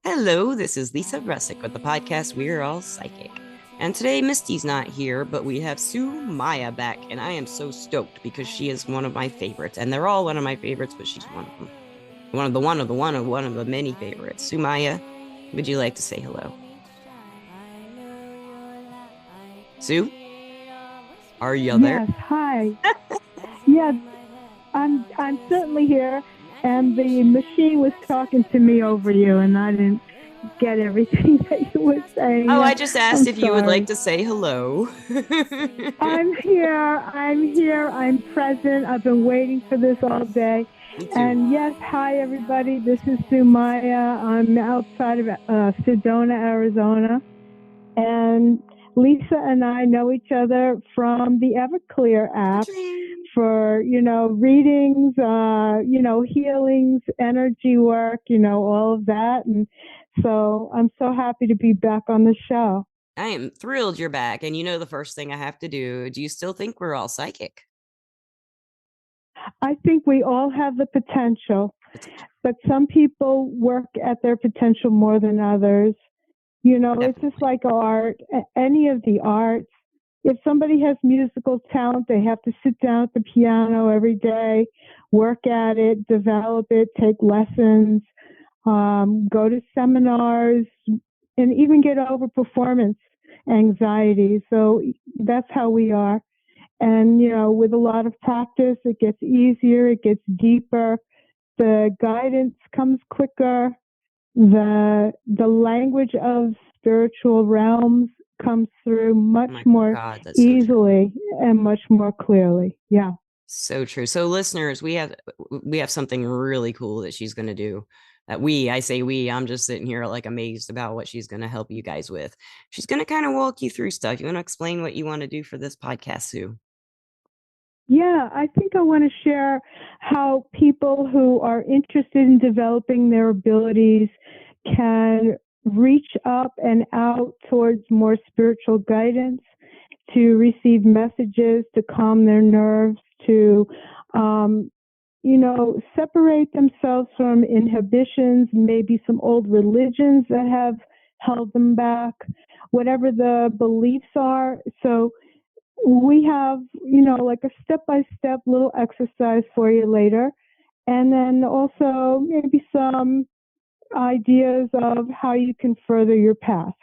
Hello, this is Lisa Bresick with the podcast We're All Psychic. And today Misty's not here, but we have Sue Maya back, and I am so stoked because she is one of my favorites. And they're all one of my favorites, but she's one of them. One of the many favorites. Sue Maya, would you like to say hello? Sue? Are you there? Yes, hi. Yes, I'm certainly here, and the machine was talking to me over you, and I didn't get everything that you were saying. Oh, I just asked I'm if you would like sorry. to say hello. I'm here. I'm here. I'm present. I've been waiting for this all day. Me too. And yes, hi everybody. This is Sumaya. I'm outside of Sedona, Arizona, and Lisa and I know each other from the Everclear app for, readings, healings, energy work, all of that. And so I'm so happy to be back on the show. I am thrilled you're back. And you know the first thing I have to do you still think we're all psychic? I think we all have the potential, but some people work at their potential more than others. It's Definitely. just like art, any of the arts. If somebody has musical talent, they have to sit down at the piano every day, work at it, develop it, take lessons, go to seminars, and even get over performance anxiety. So that's how we are. And, with a lot of practice, it gets easier, it gets deeper, the guidance comes quicker, the language of spiritual realms comes through Oh much my more God, that's so true. easily and much more clearly. Yeah. So true. So listeners, we have something really cool that she's going to do. I say we, I'm just sitting here like amazed about what she's going to help you guys with. She's going to kind of walk you through stuff. You want to explain what you want to do for this podcast, Sue? Yeah, I think I want to share how people who are interested in developing their abilities can reach up and out towards more spiritual guidance, to receive messages, to calm their nerves, to, separate themselves from inhibitions, maybe some old religions that have held them back, whatever the beliefs are. So we have, like a step by step little exercise for you later. And then also maybe some ideas of how you can further your path.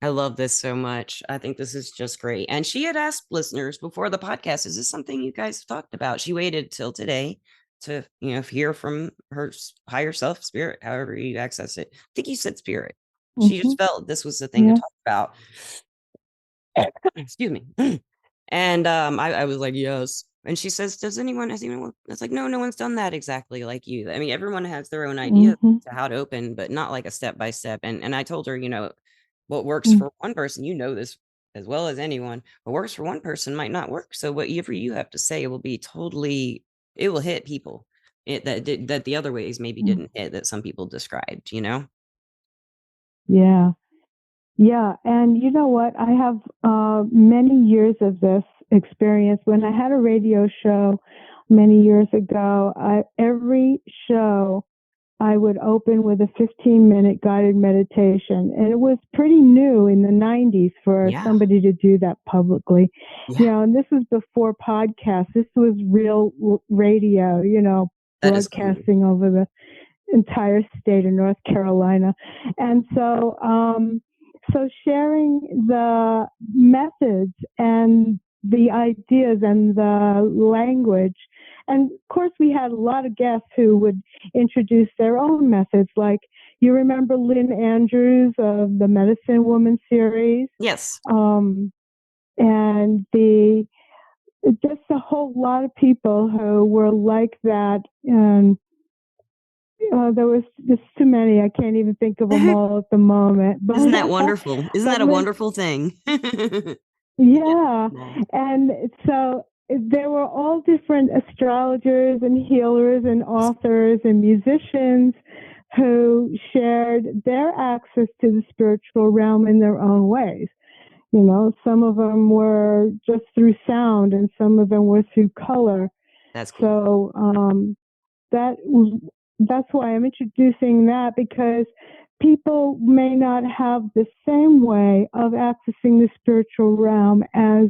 I love this so much. I think this is just great. And she had asked listeners before the podcast, is this something you guys have talked about? She waited till today to, hear from her higher self, spirit, however you access it. I think you said spirit. She Mm-hmm. just felt this was the thing to Yeah. talk about. Excuse me. And I was like, yes. And she says, has anyone? It's like, no, no one's done that exactly like you. I mean, everyone has their own idea Mm-hmm. to how to open, but not like a step by step. And I told her, what works for one person, this as well as anyone, what works for one person might not work. So whatever you have to say will be it will hit people that the other ways maybe Mm-hmm. didn't hit that some people described. Yeah. Yeah. And you know what? I have many years of this experience. When I had a radio show many years ago, every show I would open with a 15-minute guided meditation. And it was pretty new in the 90s for Yeah. somebody to do that publicly. Yeah. And this was before podcasts. This was real radio, That is cool. broadcasting over the entire state of North Carolina. And so sharing the methods and the ideas and the language. And of course, we had a lot of guests who would introduce their own methods. Like, you remember Lynn Andrews of the Medicine Woman series? Yes. Um, and just a whole lot of people who were like that. And there was just too many. I can't even think of them all at the moment. But Isn't that wonderful? Isn't but that a Lynn, wonderful thing? yeah, Yeah. and so there were all different astrologers and healers and authors and musicians who shared their access to the spiritual realm in their own ways. Some of them were just through sound, and some of them were through color. That's cool. So that that's why I'm introducing that, because people may not have the same way of accessing the spiritual realm as,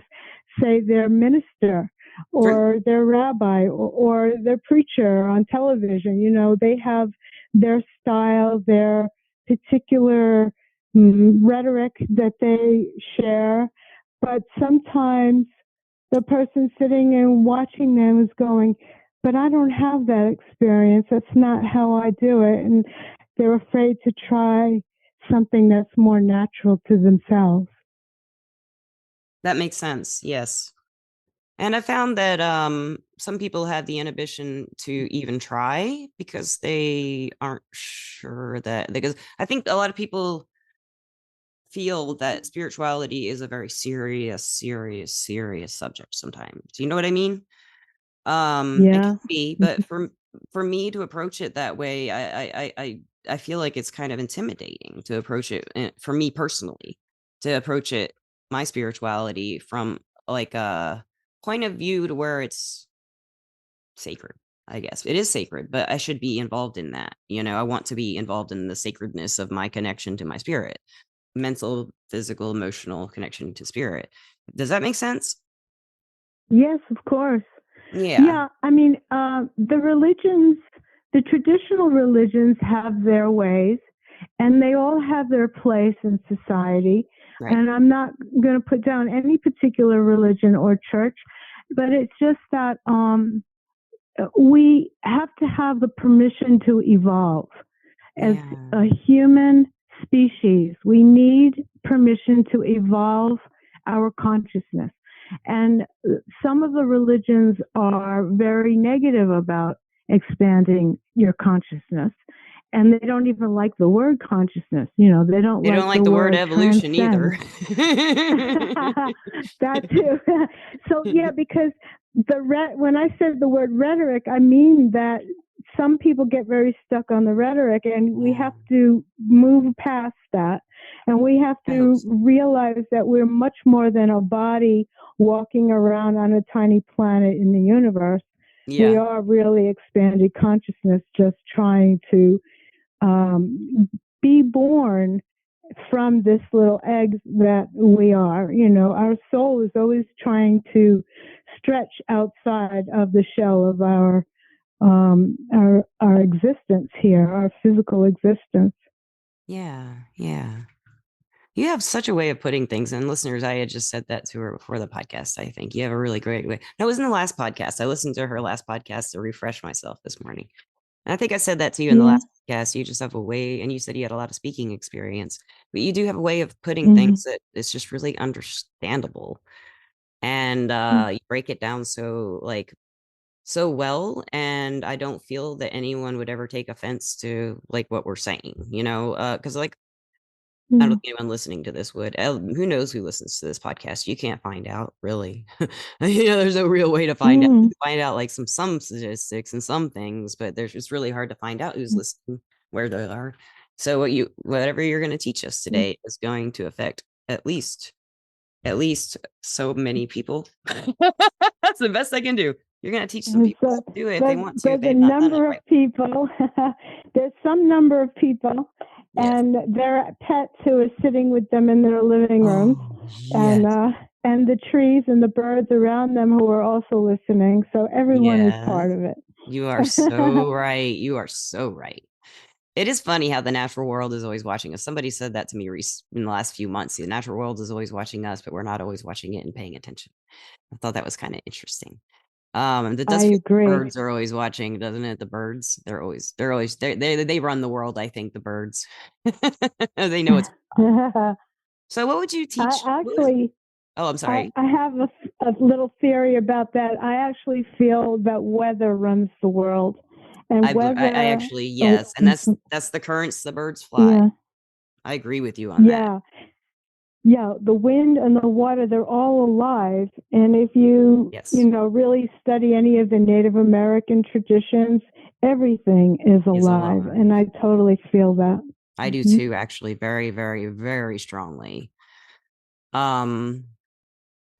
say, their minister Sure. or their rabbi or their preacher on television. You know, they have their style, their particular rhetoric that they share. But sometimes the person sitting and watching them is going, but I don't have that experience. That's not how I do it. And they're afraid to try something that's more natural to themselves. That makes sense. Yes. And I found that some people have the inhibition to even try because they aren't sure that, because I think a lot of people feel that spirituality is a very serious subject sometimes. Do you know what I mean? It can Yeah. be, but for me to approach it that way, I feel like it's kind of intimidating to approach it for me personally, to approach it my spirituality from like a point of view to where it's sacred. I guess it is sacred, but I should be involved in that. You know, I want to be involved in the sacredness of my connection to my spirit, mental, physical, emotional connection to spirit. Does that make sense? Yes, of course. Yeah. Yeah, I mean, the religions, the traditional religions have their ways, and they all have their place in society. Right. And I'm not going to put down any particular religion or church, but it's just that we have to have the permission to evolve. As Yeah. a human species, we need permission to evolve our consciousness. And some of the religions are very negative about expanding your consciousness. And they don't even like the word consciousness. You know, they don't They don't like like the the word word evolution either. transcend. That too. So yeah, because when I said the word rhetoric, I mean that some people get very stuck on the rhetoric, and we Yeah, have to move past that, and we have I hope to so. realize that we're much more than a body walking around on a tiny planet in the universe. We Yeah, are really expanded consciousness, just trying to be born from this little egg that we are. You know, our soul is always trying to stretch outside of the shell of our existence here, our physical existence. yeah. You have such a way of putting things, and listeners, I had just said that to her before the podcast. I think you have a really great way. That was in the last podcast. I listened to her last podcast to refresh myself this morning. And I think I said that to you in the Yeah. last podcast. You just have a way, and you said you had a lot of speaking experience, but you do have a way of putting Mm-hmm. things that is just really understandable. And you break it down so like so well, and I don't feel that anyone would ever take offense to like what we're saying, you know, because like I don't Yeah. think anyone listening to this would. Who knows who listens to this podcast? You can't find out, really. You know, there's no real way to find out. You Mm-hmm. can find out like some statistics and some things, but there's just really hard to find out who's listening, where they are. So whatever you're going to teach us today is going to affect at least so many people. That's the best I can do. You're going to teach some people So to do it if they want to, if there's they a have not done it number of right. people. There's some number of people, Yes. and their pets who are sitting with them in their living rooms, Oh, and yes. uh, and the trees and the birds around them who are also listening. So everyone is Yes. part of it. You are so right. You are so right. It is funny how the natural world is always watching us. Somebody said that to me in the last few months. The natural world is always watching us, but we're not always watching it and paying attention. I thought that was kind of interesting. That I does feel like agree. birds are always watching, doesn't it? The birds, they run the world. I think the birds, they know it's. So, what would you I teach? actually, Oh, I'm I, sorry. I have a little theory about that. I actually feel that weather runs the world, and I weather. actually Oh, yes, and that's the currents the birds fly. yeah, I agree with you on that. yeah. Yeah, the wind and the water, they're all alive. And if you, Yes, really study any of the Native American traditions, everything is is alive. And alive. I totally feel that. I do Hmm. too, actually, very, very, very strongly. Um,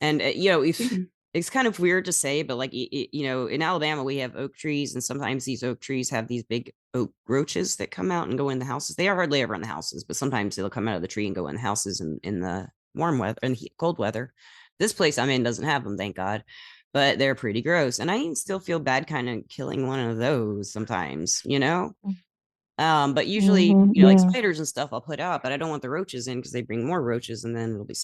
and you know, if it's kind of weird to say, but like in Alabama we have oak trees, and sometimes these oak trees have these big oak roaches that come out and go in the houses. They are hardly ever in the houses, but sometimes they'll come out of the tree and go in the houses in the warm weather and cold weather. This place I'm in doesn't have them, thank God, but they're pretty gross, and I still feel bad kind of killing one of those sometimes, you know. But usually, like Yeah. spiders and stuff, I'll put out, but I don't want the roaches in because they bring more roaches, and then it'll be,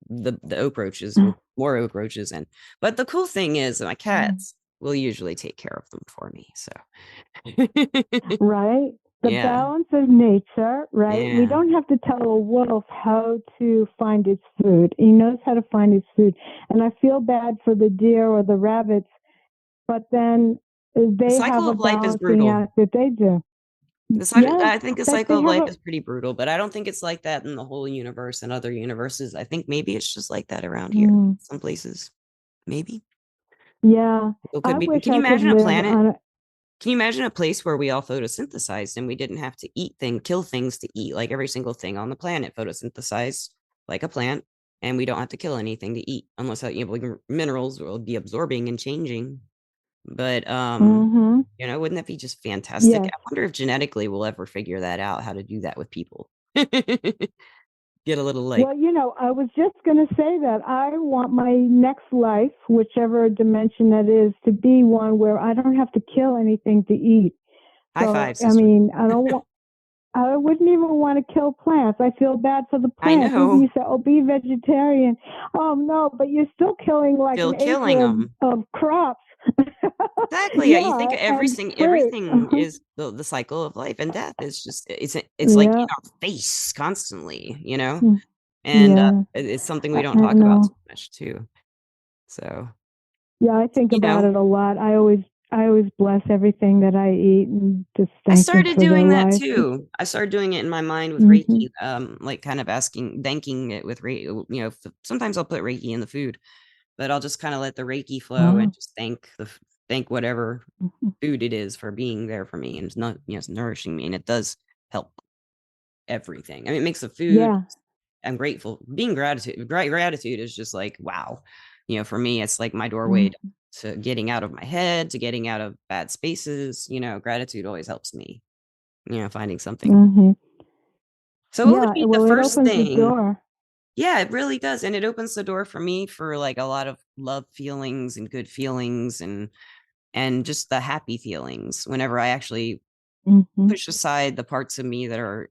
the oak roaches will more oak roaches in. But the cool thing is, my cats will usually take care of them for me. So, Right? The yeah, balance of nature, right? We yeah. don't have to tell a wolf how to find its food. He knows how to find its food. And I feel bad for the deer or the rabbits, but then The they have cycle a of life is balancing brutal. act that they do. Yeah, I think the but cycle they of have life a, is pretty brutal, but I don't think it's like that in the whole universe and other universes. I think maybe it's just like that around here, mm, some places, maybe. yeah, It could I be. wish Can you I could imagine a live planet? on a, Can you imagine a place where we all photosynthesized and we didn't have to kill things to eat? Like every single thing on the planet photosynthesized like a plant, and we don't have to kill anything to eat unless like minerals will be absorbing and changing. But mm-hmm, wouldn't that be just fantastic? yes. I wonder if genetically we'll ever figure that out, how to do that with people. Get a little like Well, I was just going to say that I want my next life, whichever dimension that is, to be one where I don't have to kill anything to eat. high So, five, I sister. mean, I wouldn't even want to kill plants. I feel bad for the I plants. Even know. you say, "Oh, be vegetarian." Oh no, but you're still killing like Still an killing acre them. of crops. Exactly. Yeah, you think Yeah, and everything fruit. everything is the cycle of life and death is just it's like in Yeah. our face constantly, you know? Mm, And yeah. it's something we don't I talk about know. too much too. So, Yeah, I think you about know, it a lot. I always bless everything that I eat and just I thank them started for their doing that life. too. I started doing it in my mind with Mm-hmm. Reiki, like kind of thanking it with Reiki. Sometimes I'll put Reiki in the food, but I'll just kind of let the Reiki flow and Oh. just thank whatever Mhm. food it is for being there for me and it's not, it's nourishing me. And it does help everything. I mean, it makes the food. Yeah. I'm grateful. Being gratitude is just like wow. For me, it's like my doorway Mm-hmm. to getting out of my head, to getting out of bad spaces. Gratitude always helps me. Finding something. Mm-hmm. So, what would Yeah. be the Well, it first opens the thing? door. Yeah, it really does, and it opens the door for me for like a lot of love feelings and good feelings and just the happy feelings whenever I actually Mm-hmm. push aside the parts of me that are,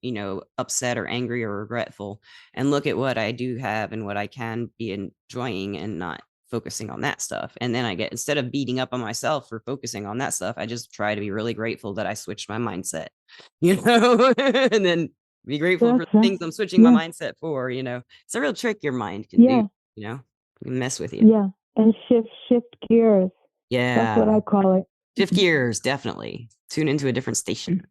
upset or angry or regretful and look at what I do have and what I can be enjoying and not focusing on that stuff. And then instead of beating up on myself for focusing on that stuff, I just try to be really grateful that I switched my mindset, and then be grateful for That's the right. things I'm switching my Yeah. mindset for. It's a real trick your mind can do, Yeah. it can mess with you. Yeah. And shift gears. That's what Yeah. I call it. Shift gears, definitely. Tune into a different station.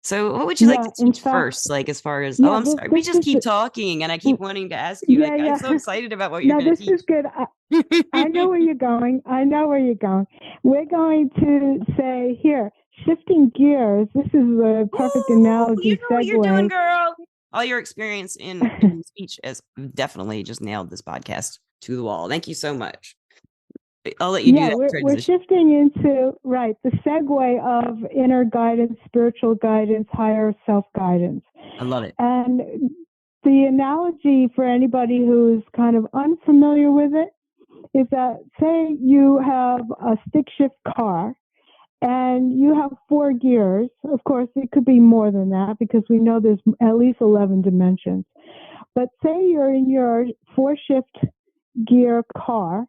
So, what would you like to Yeah. In teach fact, first? Like, as far as, oh, yeah. I'm This sorry, we this just is keep talking, and I keep wanting to ask you. yeah, Like, I'm yeah. so excited about what you're No, going to this teach. is good. I know where you're going. I know where you're going. We're going to say here, shifting gears. This is a perfect Ooh, you analogy know what you're doing, segue. girl. All your experience in speech has definitely just nailed this podcast to the wall. Thank you so much. I'll let you do Yeah, that we're transition. shifting into right the segue of inner guidance, spiritual guidance, higher self guidance, I love it. and the analogy for anybody who's kind of unfamiliar with it is that say you have a stick shift car and you have four gears. Of course, it could be more than that because we know there's at least 11 dimensions. But say you're in your four shift gear car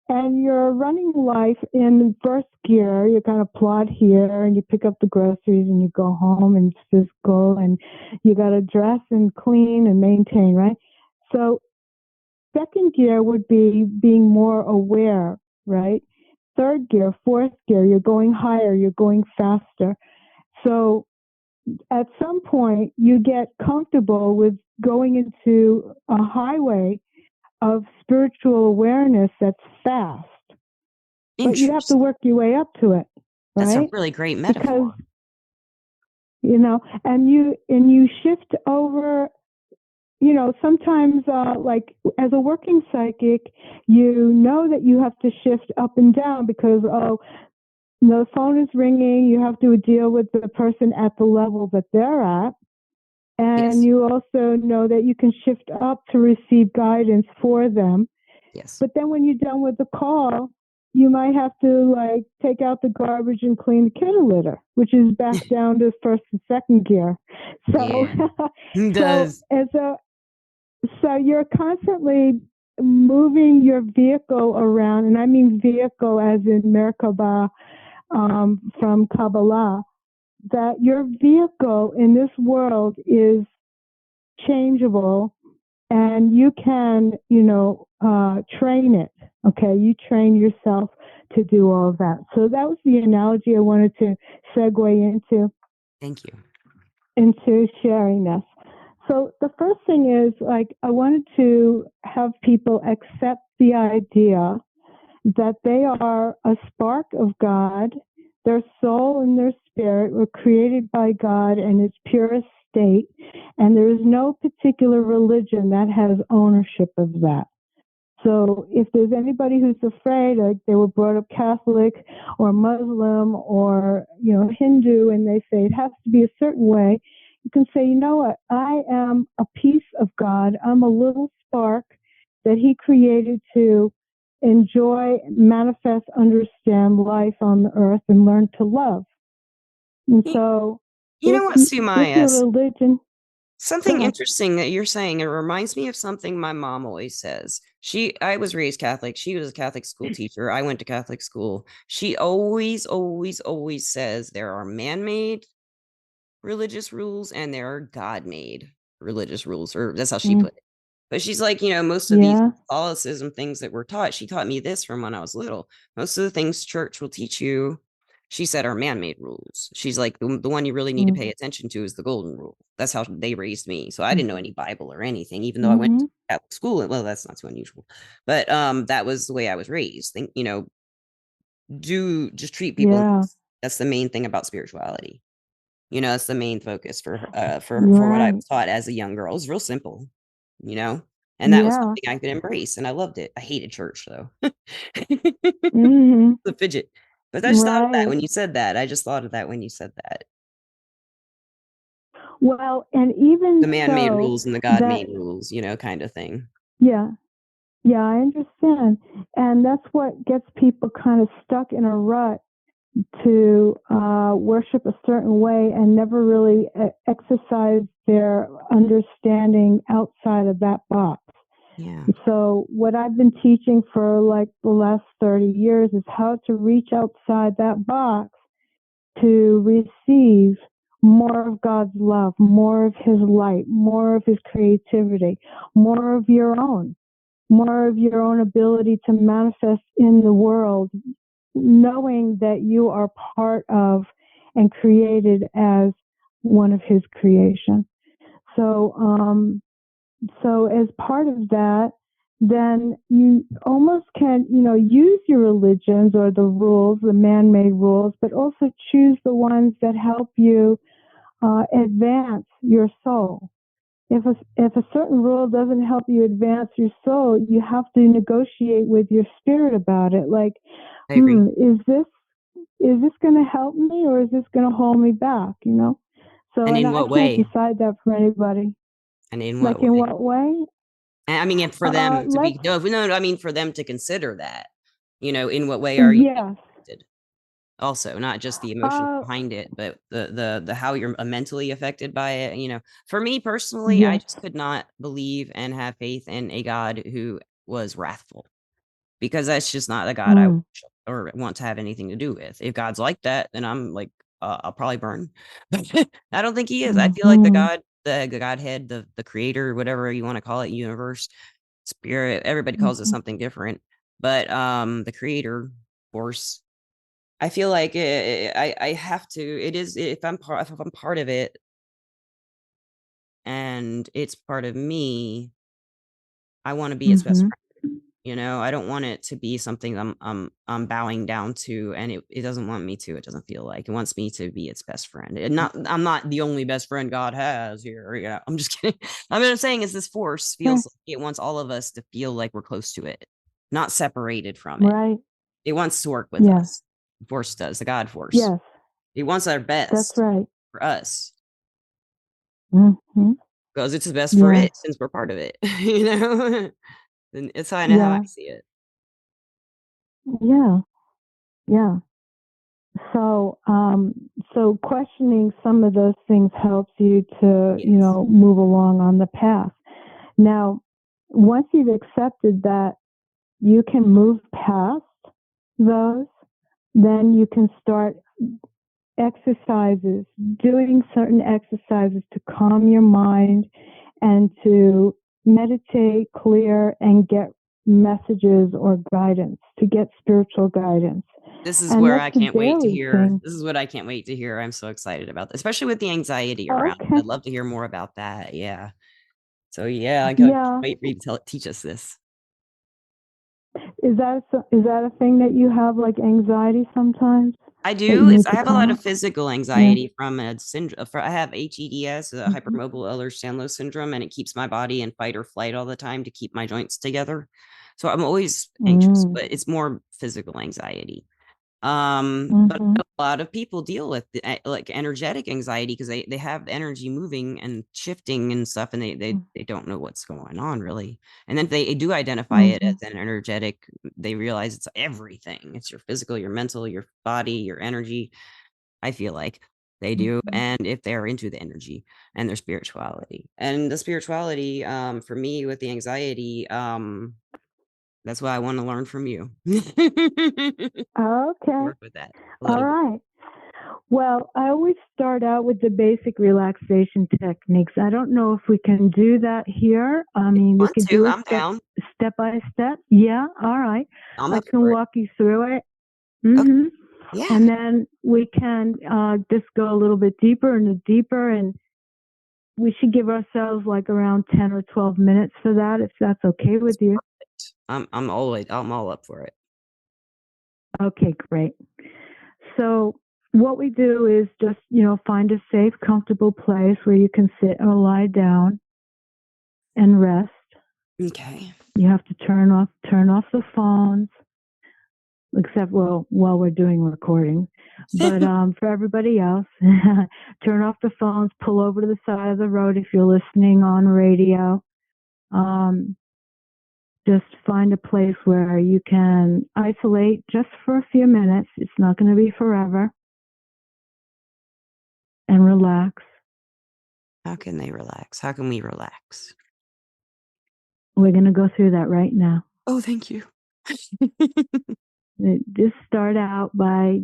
and you're running life in first gear. You kind of plod here and you pick up the groceries and you go home and it's physical and you got to dress and clean and maintain, right? So second gear would be being more aware, right? Third gear, fourth gear, you're going higher, you're going faster. So at some point, you get comfortable with going into a highway of spiritual awareness that's fast, but you have to Interesting. work your way up to it, That's a right? really great Because metaphor. and you shift over. sometimes, like as a working psychic, you know that you have to shift up and down because, oh, the phone is ringing. You have to deal with the person at the level that they're at. And Yes. you also know that you can shift up to receive guidance for them. Yes. But then when you're done with the call, you might have to like take out the garbage and clean the kitty litter, which is back down to first and second gear. So, Yeah. It so does. as a so you're constantly moving your vehicle around, and I mean vehicle as in Merkabah from Kabbalah. That your vehicle in this world is changeable, and you can, train it. Okay, you train yourself to do all of that. So that was the analogy I wanted to segue Thank you. into sharing this. So the first thing is like I wanted to have people accept the idea that they are a spark of God. Their soul and their spirit were created by God in its purest state, and there is no particular religion that has ownership of that. So if there's anybody who's afraid, like they were brought up Catholic or Muslim or Hindu, and they say it has to be a certain way, you can say, you know what? I am a piece of God. I'm a little spark that He created to enjoy, manifest, understand life on the earth, and learn to love. And You, so, you know what, if your Sumaya? religion, go Something ahead. interesting that you're saying, it reminds me of something my mom always says. I was raised Catholic. She was a Catholic school teacher. I went to Catholic school. She always, always, always says there are man-made religious rules and there are God-made religious rules, or that's how she Mm, put it. But she's like, most of these yeah. Catholicism things that we're taught, she taught me this from when I was little. Most of the things church will teach you, she said, are man-made rules. She's like, the one you really need to Mm, pay attention to is the golden rule. That's how they raised me. So I mm, didn't know any Bible or anything, even though I went mm-hmm. to Catholic school. And well, that's not too unusual. But that was the way I was raised. Think, do just treat people Yeah. nice. That's the main thing about spirituality. That's the main focus for what I Right. was taught as a young girl. It was real simple, you know, and that was Yeah. something I could embrace, and I loved it. I hated church though, Mm-hmm. the fidget. But I just thought of that Right. when you said that. I just thought of that when you said that. Well, and even The man-made so, rules and the that, God-made rules, kind of thing. yeah, yeah, I understand. And that's what gets people kind of stuck in a rut to worship a certain way and never really exercise their understanding outside of that box. Yeah. So, what I've been teaching for like the last 30 years is how to reach outside that box to receive more of God's love, more of His light, more of His creativity, more of your own, more of your own ability to manifest in the world, knowing that you are part of and created as one of His creation. So, so as part of that, then you almost can, use your religions or the rules, the man-made rules, but also choose the ones that help you advance your soul. If a certain rule doesn't help you advance your soul, you have to negotiate with your spirit about it. Like, I agree. is this going to help me or is this going to hold me back? So, And and in I what can't way? decide that for anybody. And in what Like in way? what way? And I mean, if for them to be Let's no, I mean for them to consider that. In what way are you being Yes. affected? Also, not just the emotion Uh, behind it, but the how you're mentally affected by it. For me personally, I yes. just could not believe and have faith in a God who was wrathful, because that's just not a God I Mm. or want to have anything to do with. If God's like that, then I'm like, I'll probably burn. But I don't think He is. I feel like the Hmm. God, the Godhead, the Creator, whatever you want to call it, universe, spirit. Everybody calls it Hmm. something different, but the Creator force. I feel like I have to. It is, if I'm part of it and it's part of me, I want to be its best Hmm. friend. I don't want it to be something I'm bowing down to, and it doesn't want me to. It doesn't feel like it wants me to be its best friend. And not I'm not the only best friend God has here. Yeah, I'm just kidding. I mean, I'm saying is this force Okay. feels like it wants all of us to feel like we're close to it, not separated from it. Right. It wants to work with Yeah. us. The force does, the God force. Yes. It wants our That's best right. for us Hmm. because it's the best for Yeah. it since we're part of it. you know, and it's kind of how I Yeah. see it. Yeah. Yeah. So, so questioning some of those things helps you to, Yes. move along on the path. Now, once you've accepted that you can move past those, then you can start exercises, doing certain exercises to calm your mind and to meditate, clear, and get messages or guidance, to get spiritual guidance. This is And where that's I the can't wait to daily hear. thing. This is what I can't wait to hear. I'm so excited about this, especially with the anxiety around it. Okay. I'd love to hear more about that. Yeah. So yeah, I can't Yeah. wait for you to teach us this. Is that a thing that you have, like anxiety sometimes, I that do. you need I to have a lot of calm? physical Yeah. anxiety from a syndrome. I have HEDS, a Mm-hmm. hypermobile Ehlers-Danlos syndrome, and it keeps my body in fight or flight all the time to keep my joints together. So I'm always anxious, Mm. but it's more physical anxiety. But Mm-hmm. a lot of people deal with like energetic anxiety because they have energy moving and shifting and stuff, and they don't know what's going on really. And then if they do identify it Mm-hmm. as an energetic, they realize it's everything. It's your physical, your mental, your body, your energy. I feel like they do, Mm-hmm. and if they're into the energy and their spirituality, and the spirituality, for me with the anxiety, that's what I want to learn from you. Okay. Work with that a All little bit. right. Well, I always start out with the basic relaxation techniques. I don't know if we can do that here. I mean, we Want could to? do a I'm down. step by step. Yeah, all right. I'm I up can for it. walk you through it. Okay. Hmm. Yeah. And then we can just go a little bit deeper and deeper, and we should give ourselves like around 10 or 12 minutes for that, if that's okay with That's you. perfect. I'm all up for it. Okay, great. So what we do is just, find a safe, comfortable place where you can sit or lie down and rest. Okay. You have to turn off the phones, except while we're doing recording. But for everybody else, turn off the phones, pull over to the side of the road if you're listening on radio. Um, just find a place where you can isolate just for a few minutes. It's not going to be forever. And relax. How can they relax? How can we relax? We're going to go through that right now. Oh, thank you. Just start out by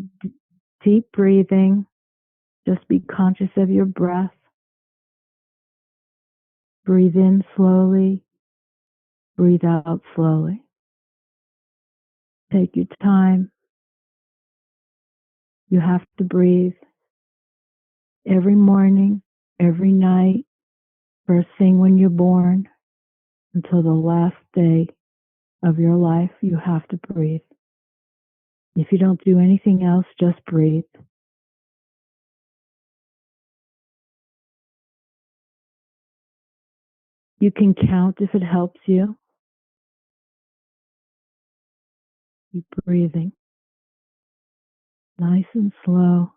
deep breathing. Just be conscious of your breath. Breathe in slowly. Breathe out slowly. Take your time. You have to breathe every morning, every night, first thing when you're born, until the last day of your life. You have to breathe. If you don't do anything else, just breathe. You can count if it helps you. Keep breathing. Nice and slow,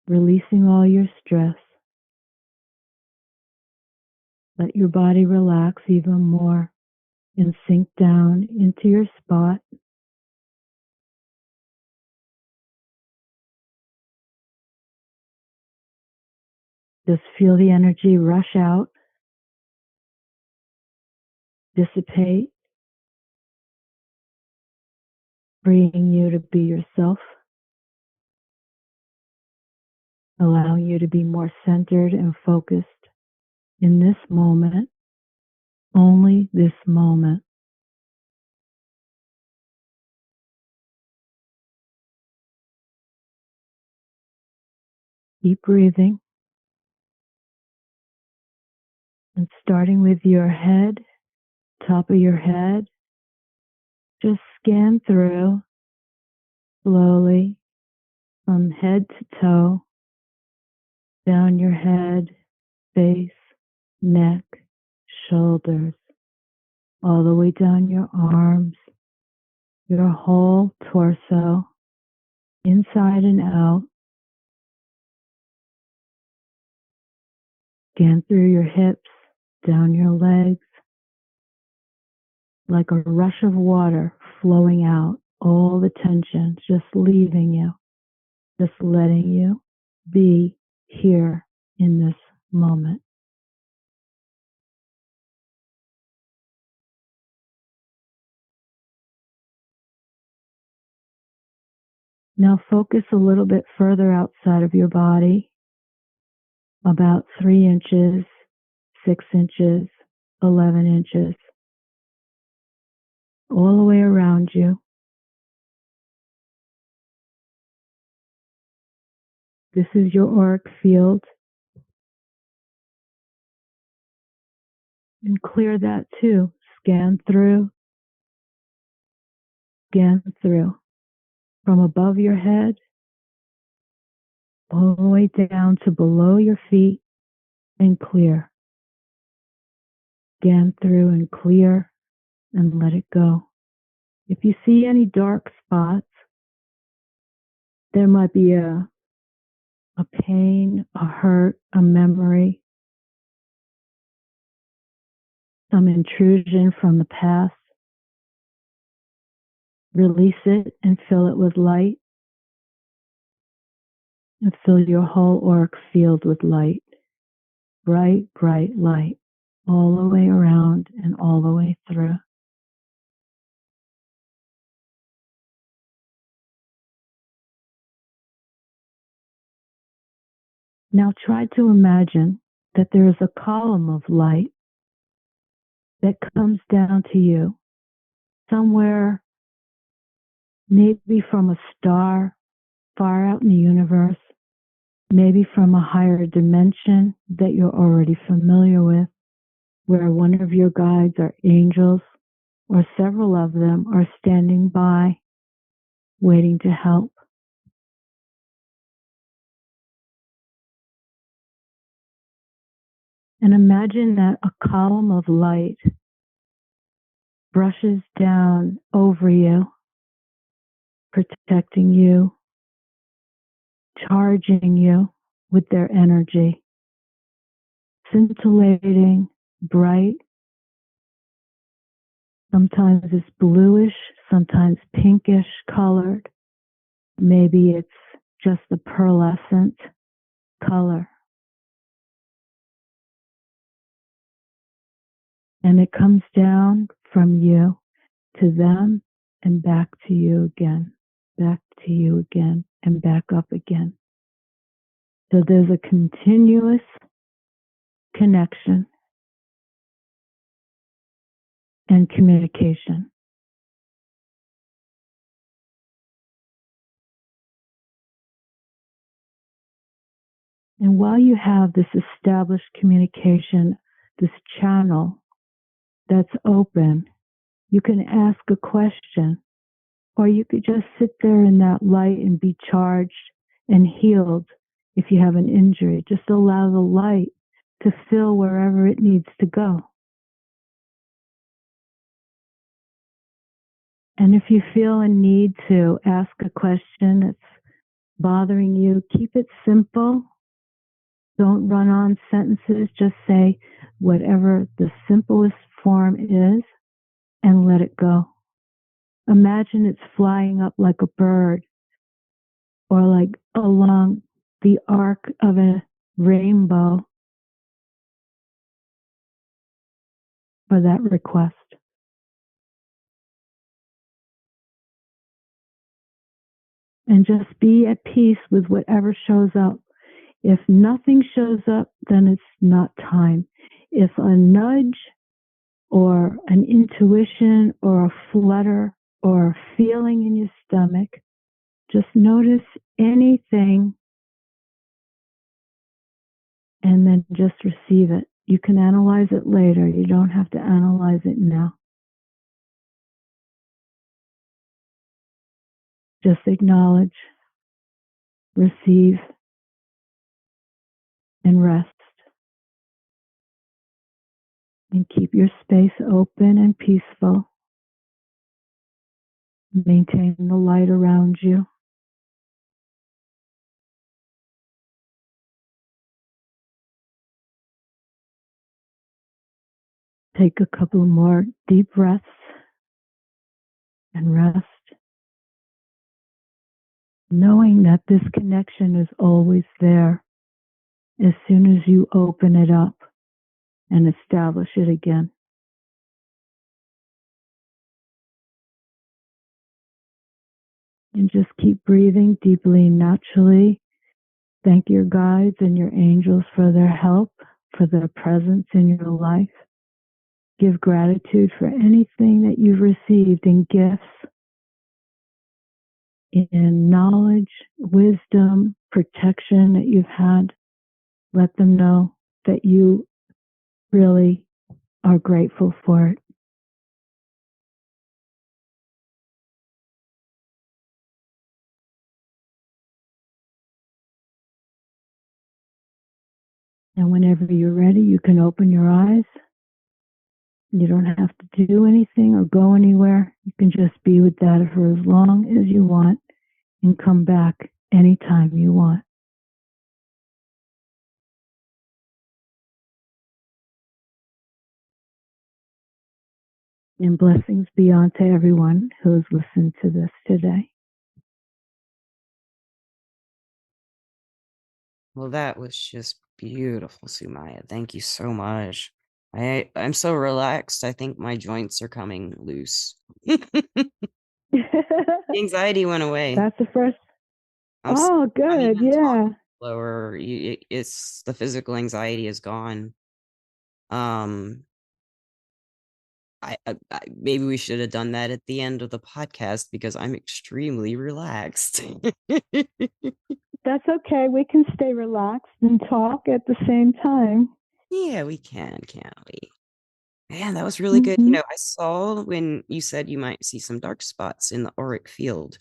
releasing all your stress. Let your body relax even more and sink down into your spot. Just feel the energy rush out, dissipate, freeing you to be yourself, allowing you to be more centered and focused in this moment, only this moment. Keep breathing and starting with your head, top of your head, Just scan through slowly from head to toe, down your head, face, neck, shoulders, all the way down your arms, your whole torso, inside and out. Scan through your hips, down your legs, like a rush of water flowing out, all the tension just leaving you, just letting you be here in this moment. Now focus a little bit further outside of your body, about 3 inches, 6 inches, 11 inches, all the way around you. This is your auric field. And clear that too. Scan through from above your head all the way down to below your feet and clear. Scan through and clear and let it go. If you see any dark spots, there might be a pain, a hurt, a memory, some intrusion from the past. Release it and fill it with light. And fill your whole auric field with light. Bright, bright light. All the way around and all the way through. Now try to imagine that there is a column of light that comes down to you somewhere, maybe from a star far out in the universe, maybe from a higher dimension that you're already familiar with, where one of your guides or angels or several of them are standing by, waiting to help. And imagine that a column of light brushes down over you, protecting you, charging you with their energy, scintillating, bright. Sometimes it's bluish, sometimes pinkish colored. Maybe it's just a pearlescent color. And it comes down from you to them and back to you again, back to you again, and back up again. So there's a continuous connection and communication. And while you have this established communication, this channel that's open, you can ask a question, or you could just sit there in that light and be charged and healed if you have an injury. Just allow the light to fill wherever it needs to go. And if you feel a need to ask a question that's bothering you, keep it simple. Don't run on sentences. Just say whatever the simplest form is and let it go. Imagine it's flying up like a bird or like along the arc of a rainbow for that request. And just be at peace with whatever shows up. If nothing shows up, then it's not time. If a nudge or an intuition or a flutter or a feeling in your stomach, just notice anything and then just receive it. You can analyze it later. You don't have to analyze it now. Just acknowledge, receive, and rest. And keep your space open and peaceful. Maintain the light around you. Take a couple more deep breaths and rest, knowing that this connection is always there as soon as you open it up and establish it again. And just keep breathing deeply and naturally. Thank your guides and your angels for their help, for their presence in your life. Give gratitude for anything that you've received in gifts, in knowledge, wisdom, protection that you've had. Let them know that you really are grateful for it. And whenever you're ready, you can open your eyes. You don't have to do anything or go anywhere. You can just be with that for as long as you want and come back anytime you want. And blessings be on to everyone who has listened to this today. Well, that was just beautiful, Sumaya. Thank you so much. I'm so relaxed. I think my joints are coming loose. The anxiety went away. That's the first. I'm s- Oh, I'm good. even Yeah. talking slower. It's the physical anxiety is gone. Um, maybe we should have done that at the end of the podcast because I'm extremely relaxed. That's okay. We can stay relaxed and talk at the same time. Yeah, we can, can't we? Man, that was really good. Mm-hmm. I saw when you said you might see some dark spots in the auric field.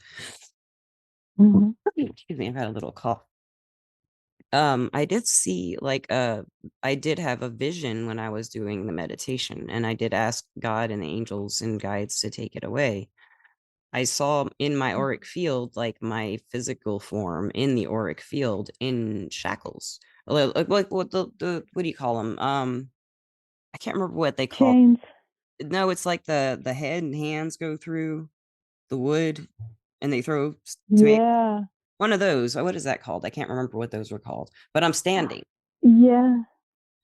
Mm-hmm. Excuse me, I've had a little cough. I did see I did have a vision when I was doing the meditation, and I did ask God and the angels and guides to take it away. I saw in my auric field, like my physical form in the auric field in shackles. Like what the what do you call them? I can't remember what they call. Chains. No, it's like the head and hands go through the wood and they throw tomato. Yeah. One of those. What is that called? I can't remember what those were called. But I'm standing Yeah.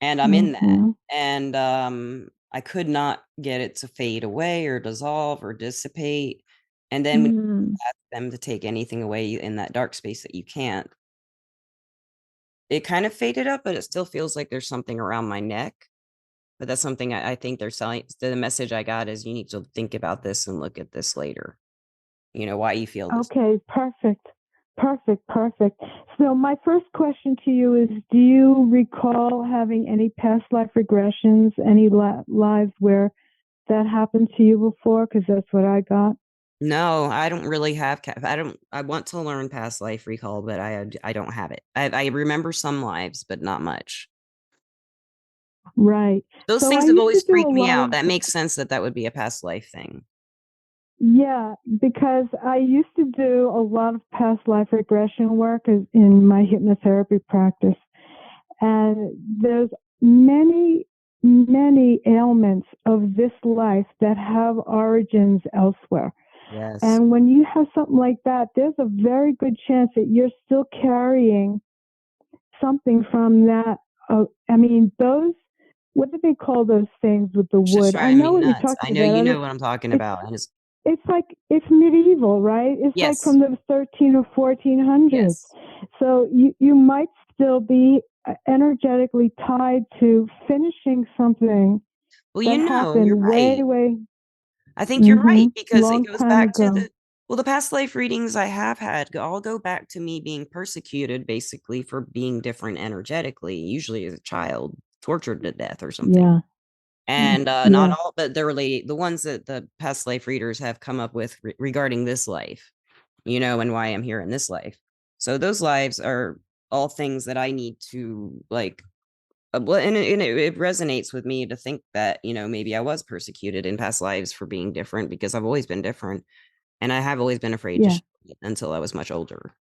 and I'm in that. Mm-hmm. And I could not get it to fade away or dissolve or dissipate. And then when Mm-hmm. you ask them to take anything away in that dark space that you can't, it kind of faded up, but it still feels like there's something around my neck. But that's something I think they're selling. The message I got is you need to think about this and look at this later. Why you feel this. Okay, perfect. Perfect, perfect. So my first question to you is, do you recall having any past life regressions, any lives where that happened to you before? Because that's what I got. No, I don't really have. I don't. I want to learn past life recall, but I don't have it. I remember some lives, but not much. Right. Those So I things have used to always do a freaked me lot out. of, That makes sense that that would be a past life thing. yeah, because I used to do a lot of past life regression work in my hypnotherapy practice. And there's many, many ailments of this life that have origins elsewhere. Yes. And when you have something like that, there's a very good chance that you're still carrying something from that. I mean, what do they call those things with the It's just wood? I driving know me what you're nuts. talking I know you about. know what I'm talking It's about, and it's it's like it's medieval, right? It's like yes, from the 13 or 1400s. yes. So you might still be energetically tied to finishing something Well, that you're happened right. way I think you're right because it long goes time back to ago. the past life readings I have had all go back to me being persecuted basically for being different energetically, usually as a child, tortured to death or something. Yeah. And not Yeah. all, but they're really the ones that the past life readers have come up with regarding this life. and why I'm here in this life. So those lives are all things that I need to like. Well, and it resonates with me to think that, maybe I was persecuted in past lives for being different because I've always been different. And I have always been afraid to Yeah. show it until I was much older.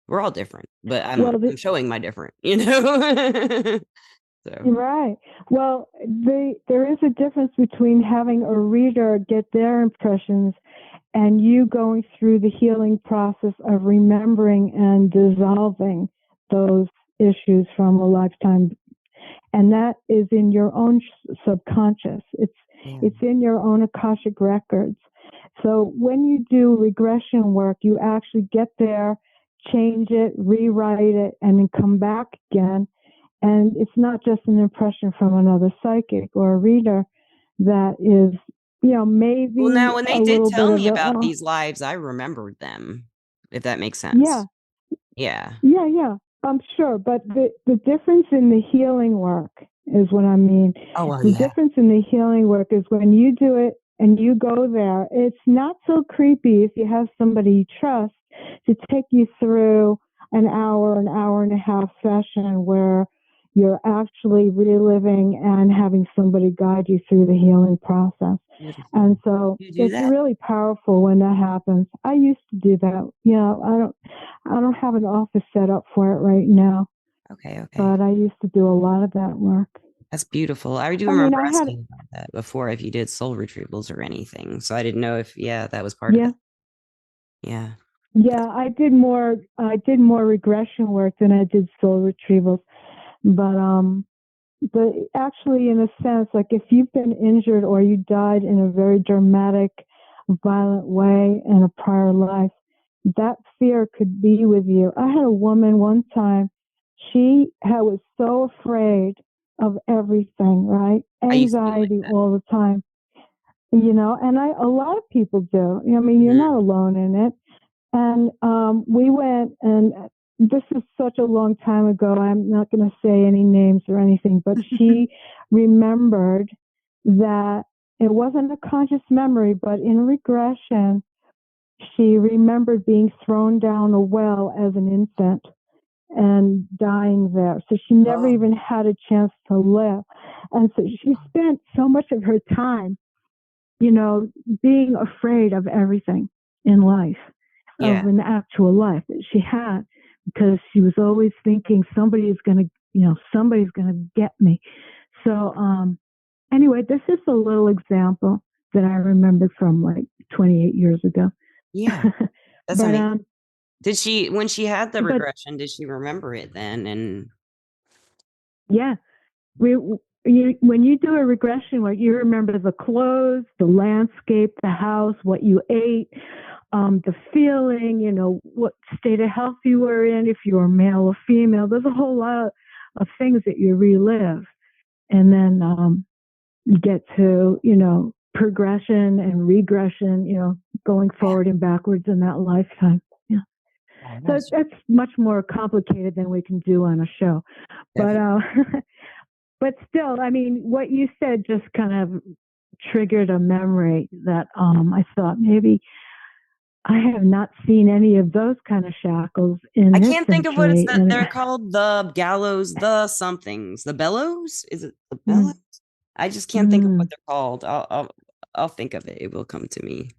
We're all different, but I'm Well, I'm showing my different. So right. Well, there is a difference between having a reader get their impressions and you going through the healing process of remembering and dissolving those issues from a lifetime, and that is in your own subconscious. yeah, It's in your own akashic records. So when you do regression work, you actually get there, change it, rewrite it, and then come back again. And it's not just an impression from another psychic or a reader that is, well, maybe now when they a did little tell bit of me a, about oh, these lives, I remembered them, if that makes yeah, sense. Yeah. yeah, I'm sure. But the difference in the healing work is what I mean. Oh well, The yeah. difference in the healing work is when you do it and you go there, it's not so creepy if you have somebody you trust to take you through an hour and a half session where you're actually reliving and having somebody guide you through the healing process. Beautiful. And so You do it's that? really powerful when that happens. I used to do that. I don't have an office set up for it right now, Okay, okay. but I used to do a lot of that work. That's beautiful. I do I mean, remember I had, asking about that before if you did soul retrievals or anything. So I didn't know if, yeah, that was part of yeah, it. Yeah. yeah, I did more regression work than I did soul retrievals. But but actually, in a sense, like if you've been injured or you died in a very dramatic, violent way in a prior life, that fear could be with you. I had a woman one time, was so afraid of everything, right? I used to be like Anxiety that. all the time, and a lot of people do. I mean, you're not Mhm. alone in it. And we went, and this is such a long time ago. I'm not going to say any names or anything, but she remembered that it wasn't a conscious memory, but in regression, she remembered being thrown down a well as an infant and dying there. So she never Oh, even had a chance to live. And so she spent so much of her time, you know, being afraid of everything in life, of yeah. an actual life that she had, because she was always thinking somebody's going to get me. So, anyway, this is a little example that I remembered from like 28 years ago. Yeah. That's but, amazing. When she had the but regression, did she remember it then? And yeah, when you do a regression work, you remember the clothes, the landscape, the house, what you ate, the feeling, what state of health you were in, if you were male or female. There's a whole lot of things that you relive. And then you get to, progression and regression, going yeah. forward and backwards in that lifetime. Yeah. Oh, So that's that's much more complicated than we can do on a show. But definitely. but still, I mean, what you said just kind of triggered a memory that I thought maybe I have not seen any of those kind of shackles in I this can't think of what it's century. that And they're called. The gallows, the somethings, the bellows. Is it the bellows? mm, I just can't think of what mm, they're called. I'll think of it. It will come to me.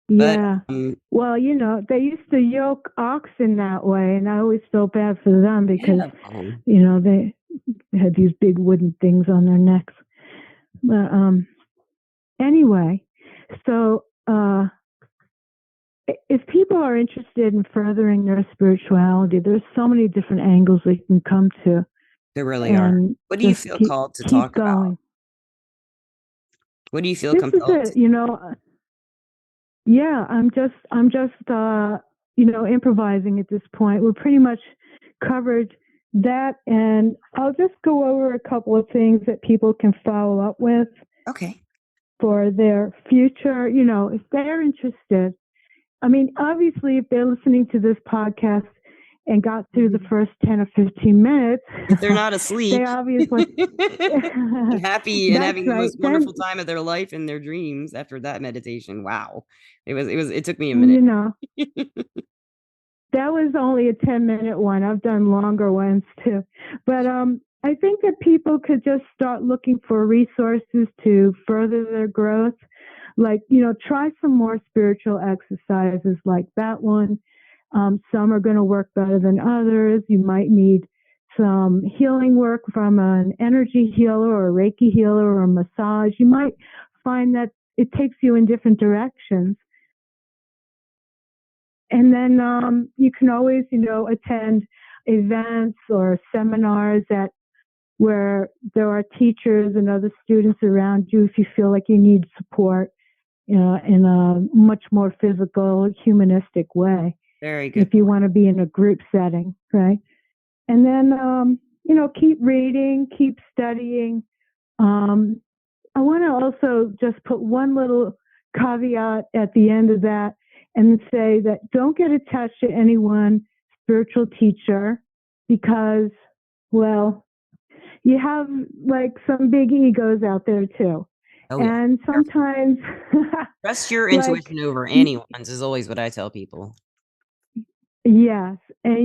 But yeah. Well, they used to yoke oxen that way, and I always felt bad for them because, yeah. they had these big wooden things on their necks. But anyway, so if people are interested in furthering their spirituality, there's so many different angles they can come to, There really are. and What do you just feel called to keep talk about? going. What do you feel This is compelled it, to? yeah, I'm just improvising at this point. We're pretty much covered that, and I'll just go over a couple of things that people can follow up with Okay. for their future, if they're interested. I mean, obviously, if they're listening to this podcast and got through the Mhm. first 10 or 15 minutes, If they're not they asleep obviously, and happy and that's having the right. most wonderful Then, time of their life in their dreams after that meditation. Wow. It took me a minute. you know, that was only a 10-minute one. I've done longer ones too. But I think that people could just start looking for resources to further their growth. Like, try some more spiritual exercises like that one. Some are going to work better than others. You might need some healing work from an energy healer or a Reiki healer or a massage. You might find that it takes you in different directions. And then you can always, attend events or seminars at where there are teachers and other students around you if you feel like you need support, in a much more physical, humanistic way. Very good If you point. want to be in a group setting, right? And then, keep reading, keep studying. Um, I want to also just put one little caveat at the end of that and say that don't get attached to any one spiritual teacher because, well, you have like some big egos out there too. Oh yeah. And Careful. sometimes, Trust your like, intuition over anyone's is always what I tell people. yes, and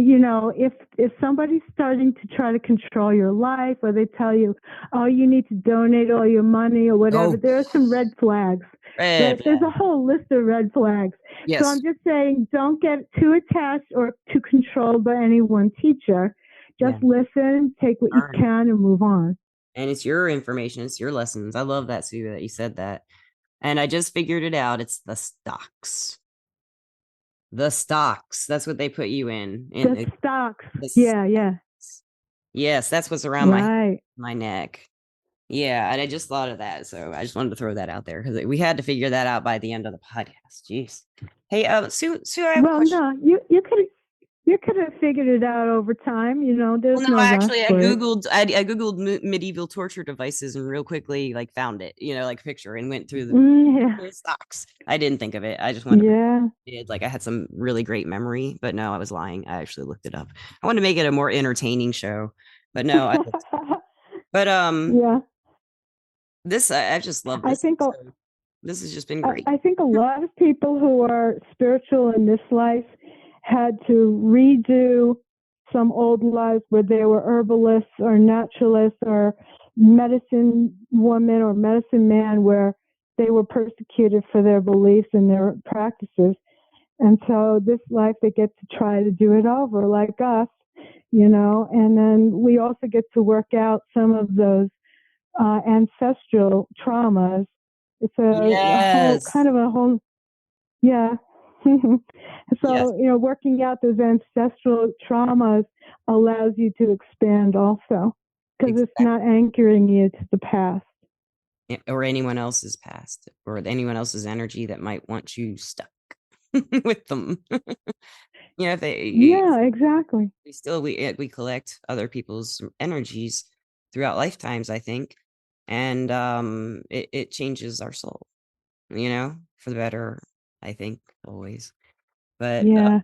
if somebody's starting to try to control your life, or they tell you, "Oh, you need to donate all your money or whatever," Oh, there are some red flags. red There's a flag. whole list of red flags. So Yes. I'm just saying, don't get too attached or too controlled by any one teacher. Just Yeah. listen, take what you Learn. can, and move on. And it's your information, it's your lessons. I love that, Sue, that you said that. And I just figured it out. It's the stocks. The stocks. That's what they put you in The stocks, this. yeah, yeah, Yes, that's what's around right. my neck. Yeah, and I just thought of that, so I just wanted to throw that out there because we had to figure that out by the end of the podcast. Jeez. Hey, Sue, I have a Well, question. no, you could have figured it out over time. There's Well, no, no I rush actually for it. I googled medieval torture devices and real quickly like found it, like picture and went through Yeah. the stocks. I didn't think of it. I just wanted to Yeah. did like I had some really great memory, but no, I was lying. I actually looked it up. I wanted to make it a more entertaining show, but no, I looked. But Yeah. this I just love I this think a- episode. This has just been I, great. I think a lot of people who are spiritual in this life had to redo some old lives where they were herbalists or naturalists or medicine woman or medicine man where they were persecuted for their beliefs and their practices. And so this life they get to try to do it over like us, and then we also get to work out some of those ancestral traumas. It's a whole Yes. kind of a whole, yeah. Yes, So, working out those ancestral traumas allows you to expand also because it's exactly. not anchoring you to the past. Or anyone else's past or anyone else's energy that might want you stuck with them. If Yeah, exactly. we collect other people's energies throughout lifetimes, I think, and it changes our soul, for the better, I think always. But Yeah.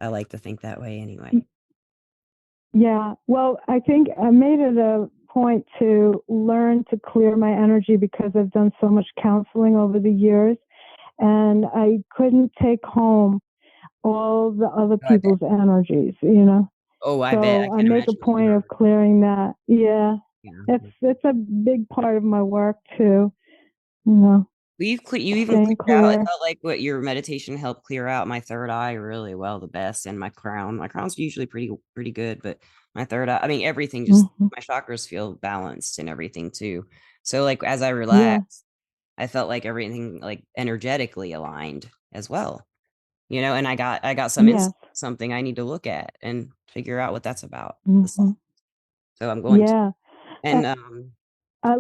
I like to think that way anyway. Yeah. Well, I think I made it a point to learn to clear my energy because I've done so much counseling over the years and I couldn't take home all the other Oh, I bet. people's energies. Oh, I bet. I So I can't make a imagine it'd be point of hard. clearing that. Yeah. Yeah. It's a big part of my work too, you know, You even staying cleared out. I clear. felt like what your meditation helped clear out my third eye really well, the best, and my crown. My crown's usually pretty good, but my third eye. I mean, everything just Hmm. my chakras feel balanced and everything too. So like as I Yeah. relaxed, I felt like everything like energetically aligned as well. And I got some Yes. insight, something I need to look at and figure out what that's about. Hmm. So I'm going to. Yeah. And Uh, I,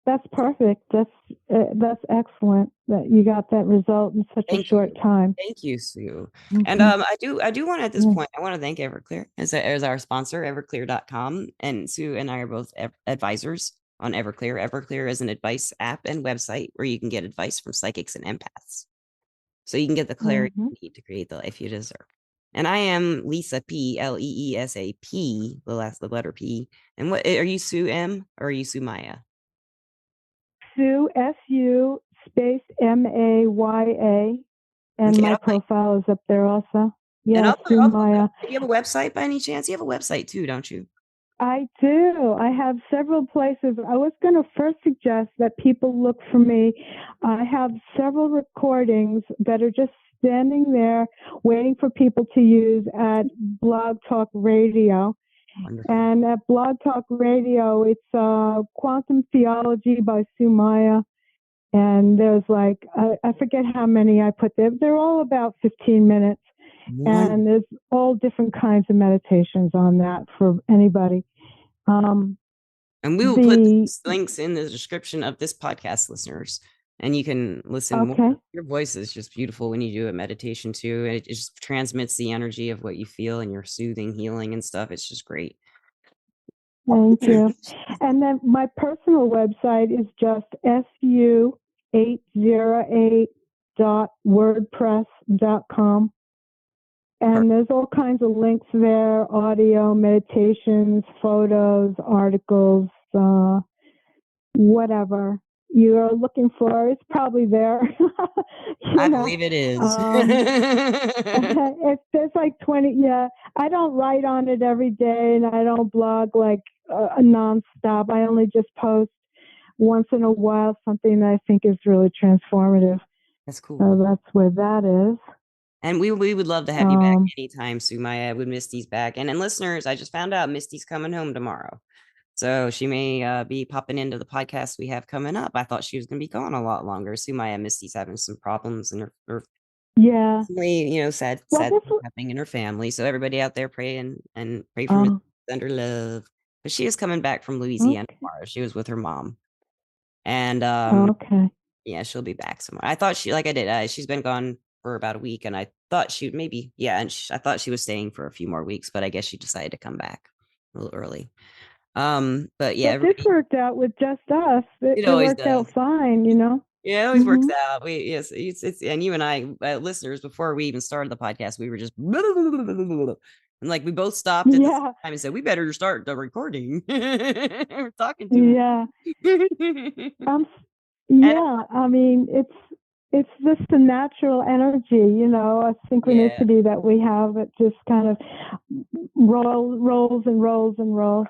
that's perfect. That's excellent that you got that result in such a thank short you. time. Thank you, Sue. And Hmm. I do want to at this Yeah. point, I want to thank Everclear as our sponsor, everclear.com. And Sue and I are both advisors on Everclear. Everclear is an advice app and website where you can get advice from psychics and empaths. So you can get the clarity Hmm. you need to create the life you deserve. And I am Lisa P, Leesap, the letter P. And what are you, Sue M, or are you Sue Maya? Sue, SU space MAYA. And Okay, my profile is up there also. Yeah, Sue I'll put Maya. do you have a website by any chance? You have a website too, don't you? I do. I have several places. I was going to first suggest that people look for me. I have several recordings that are just standing there waiting for people to use at Blog Talk Radio. Wonderful. And at Blog Talk Radio, it's Quantum Theology by Sue Maya. And there's like, I forget how many I put there. They're all about 15 minutes. One. And there's all different kinds of meditations on that for anybody. Um, And we will put the links in the description of this podcast, listeners. And you can listen more. Okay, Your voice is just beautiful when you do a meditation too. And it just transmits the energy of what you feel and your soothing, healing and stuff. It's just great. thank you. And then my personal website is just su808.wordpress.com. And there's all kinds of links there, audio, meditations, photos, articles, whatever you're looking for. It's probably there. I believe it is. If there's like 20, yeah, I don't write on it every day and I don't blog like nonstop. I only just post once in a while something that I think is really transformative. That's So cool. that's where that is. And we would love to have you back anytime, Sumaya, with Misty's back. And listeners, I just found out Misty's coming home tomorrow. So she may be popping into the podcast we have coming up. I thought she was going to be gone a lot longer. Sumaya Misty's having some problems in her Yeah. family, Well, sad this things was, happening in her family. So everybody out there pray and pray for Miss under love. But she is coming back from Louisiana okay. tomorrow. She was with her mom. And Okay. yeah, she'll be back somewhere. I thought like I did, she's been gone for about a week, and I thought she maybe, yeah, and I thought she was staying for a few more weeks, but I guess she decided to come back a little early. But yeah, But this everybody, worked out with just us. It, it it always worked out does. fine, you know? Yeah, it always works Hmm. out. Yes, and you and I, listeners, before we even started the podcast, we were just and like we both stopped at the same Yeah. time and said, "We better start the recording." We're talking too Yeah. much. Um, And yeah. I mean, it's just the natural energy, you know, a yeah. synchronicity that we have. It just kind of rolls and rolls and rolls.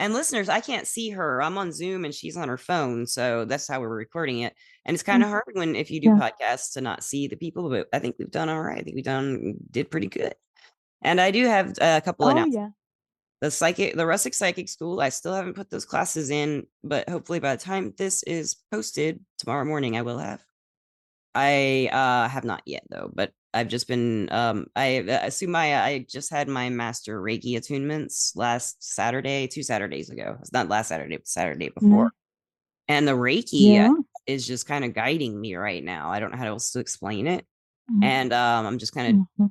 And listeners, I can't see her. I'm on Zoom and she's on her phone. So that's how we're recording it. And it's kind of hard when, if you do Yeah. podcasts, to not see the people, but I think we've done all right. I think did pretty good. And I do have a couple Oh, announcements. yeah. The Rustic Psychic School, I still haven't put those classes in, but hopefully by the time this is posted tomorrow morning, I will have. I have not yet though, but I've just been Sumaya, I just had my master Reiki attunements last Saturday, 2 Saturdays ago. It's not last Saturday, but Saturday before. Nice. And the Reiki Yeah. is just kind of guiding me right now. I don't know how else to explain it. And I'm just kind of Mm-hmm.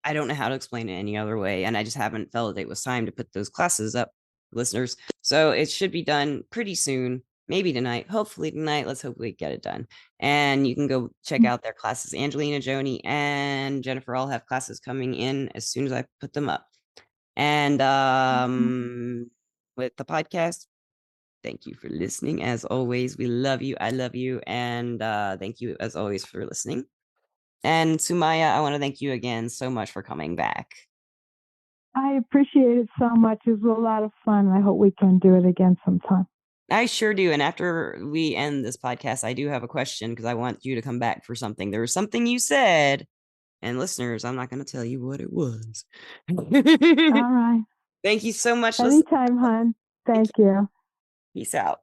I don't know how to explain it any other way. And I just haven't felt it was time to put those classes up, listeners. So it should be done pretty soon, maybe tonight, hopefully tonight. Let's hopefully get it done. And you can go check out their classes. Angelina, Joni, and Jennifer all have classes coming in as soon as I put them up. And with the podcast, thank you for listening. As always, we love you. I love you. And thank you, as always, for listening. And Sumaya, I want to thank you again so much for coming back. I appreciate it so much. It was a lot of fun. I hope we can do it again sometime. I sure do. And after we end this podcast, I do have a question because I want you to come back for something. There was something you said, and listeners, I'm not going to tell you what it was. All right. Thank you so much, listeners. Anytime, hon. Thank you. Peace out.